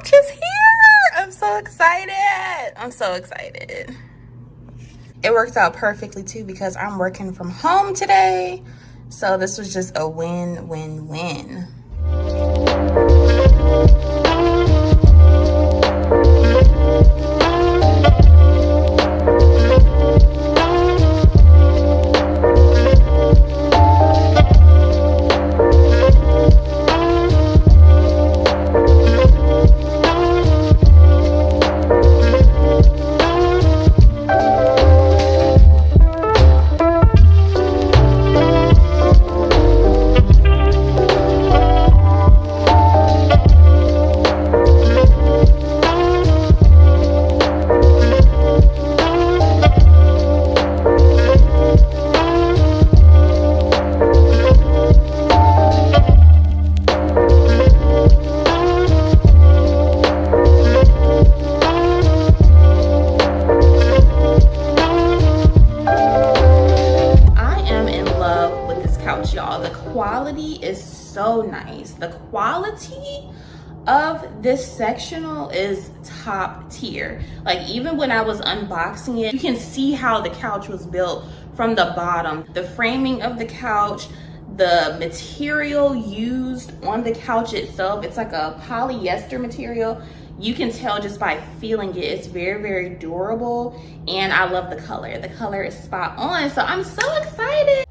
couch is here. I'm so excited. I'm so excited. It worked out perfectly too because I'm working from home today. So this was just a win-win-win. So nice. The quality of this sectional is top tier. Like, even when I was unboxing it, you can see how the couch was built from the bottom. The framing of the couch, the material used on the couch itself, it's like a polyester material. You can tell just by feeling it. It's very, very durable, and I love the color. The color is spot on, so I'm so excited.